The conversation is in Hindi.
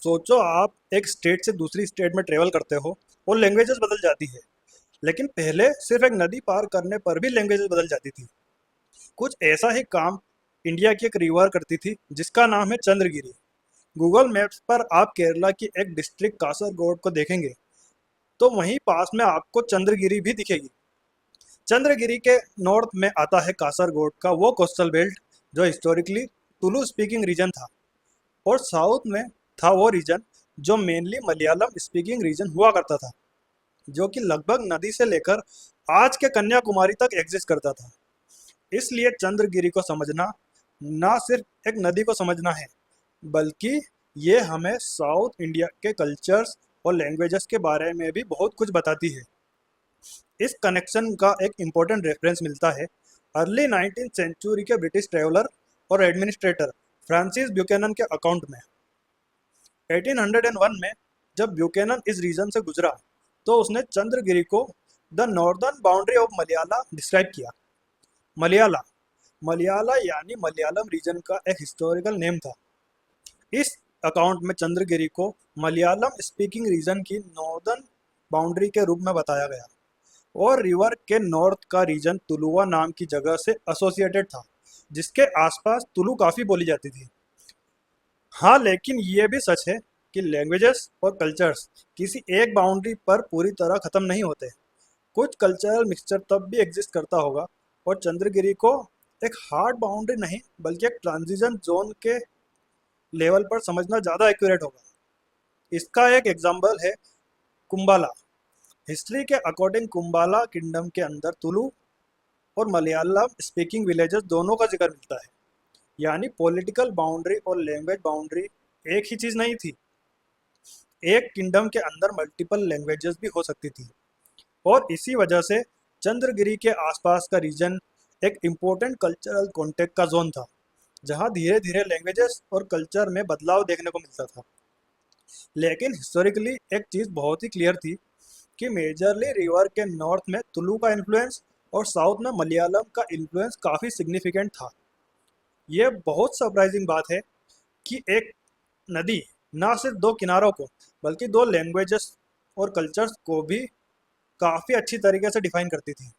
सोचो आप एक स्टेट से दूसरी स्टेट में ट्रेवल करते हो और लैंग्वेजेस बदल जाती है। लेकिन पहले सिर्फ एक नदी पार करने पर भी लैंग्वेजेस बदल जाती थी। कुछ ऐसा ही काम इंडिया की एक रिवर करती थी जिसका नाम है चंद्रगिरी। गूगल मैप्स पर आप केरला की एक डिस्ट्रिक्ट कासरगोड को देखेंगे तो वहीं पास में आपको चंद्रगिरी भी दिखेगी। चंद्रगिरी के नॉर्थ में आता है कासरगोड का वो कोस्टल बेल्ट जो हिस्टोरिकली तुलु स्पीकिंग रीजन था, और साउथ में था वो रीजन जो मेनली मलयालम स्पीकिंग रीजन हुआ करता था, जो कि लगभग नदी से लेकर आज के कन्याकुमारी तक एग्जिस्ट करता था। इसलिए चंद्रगिरी को समझना ना सिर्फ एक नदी को समझना है, बल्कि ये हमें साउथ इंडिया के कल्चर्स और लैंग्वेजेस के बारे में भी बहुत कुछ बताती है। इस कनेक्शन का एक इम्पोर्टेंट रेफरेंस मिलता है अर्ली 19th सेंचुरी के ब्रिटिश ट्रेवलर और एडमिनिस्ट्रेटर फ्रांसिस ब्यूकेनन के अकाउंट में। 1801 में जब ब्यूकेनन इस रीजन से गुजरा तो उसने चंद्रगिरी को the northern boundary of Malaya describe किया। मलयाला मलयाला यानी मलयालम रीजन का एक हिस्टोरिकल नेम था। इस अकाउंट में चंद्रगिरी को मलयालम स्पीकिंग रीजन की नॉर्दर्न बाउंड्री के रूप में बताया गया, और रिवर के नॉर्थ का रीजन तुलुवा नाम की जगह से एसोसिएटेड था, जिसके आसपास तुलु काफ़ी बोली जाती थी। हाँ, लेकिन ये भी सच है कि लैंग्वेजेस और कल्चर्स किसी एक बाउंड्री पर पूरी तरह ख़त्म नहीं होते। कुछ कल्चरल मिक्सचर तब भी एग्जिस्ट करता होगा, और चंद्रगिरी को एक हार्ड बाउंड्री नहीं बल्कि एक ट्रांजिशन जोन के लेवल पर समझना ज़्यादा एक्यूरेट होगा। इसका एक एग्जाम्पल है कुंबाला। हिस्ट्री के अकॉर्डिंग कुंबाला किंगडम के अंदर तुलु और मलयालम स्पीकिंग विलेजेस दोनों का जिक्र मिलता है। यानी पॉलिटिकल बाउंड्री और लैंग्वेज बाउंड्री एक ही चीज़ नहीं थी। एक किंगडम के अंदर मल्टीपल लैंग्वेजेस भी हो सकती थी, और इसी वजह से चंद्रगिरी के आसपास का रीजन एक इम्पोर्टेंट कल्चरल कॉन्टेक्ट का जोन था, जहाँ धीरे धीरे लैंग्वेजेस और कल्चर में बदलाव देखने को मिलता था। लेकिन हिस्टोरिकली एक चीज़ बहुत ही क्लियर थी कि मेजरली रिवर के नॉर्थ में तुलु का इन्फ्लुएंस और साउथ में मलयालम का इन्फ्लुएंस काफ़ी सिग्निफिकेंट था। ये बहुत सरप्राइजिंग बात है कि एक नदी ना सिर्फ दो किनारों को बल्कि दो लैंग्वेजेस और कल्चर्स को भी काफ़ी अच्छी तरीके से डिफाइन करती थी।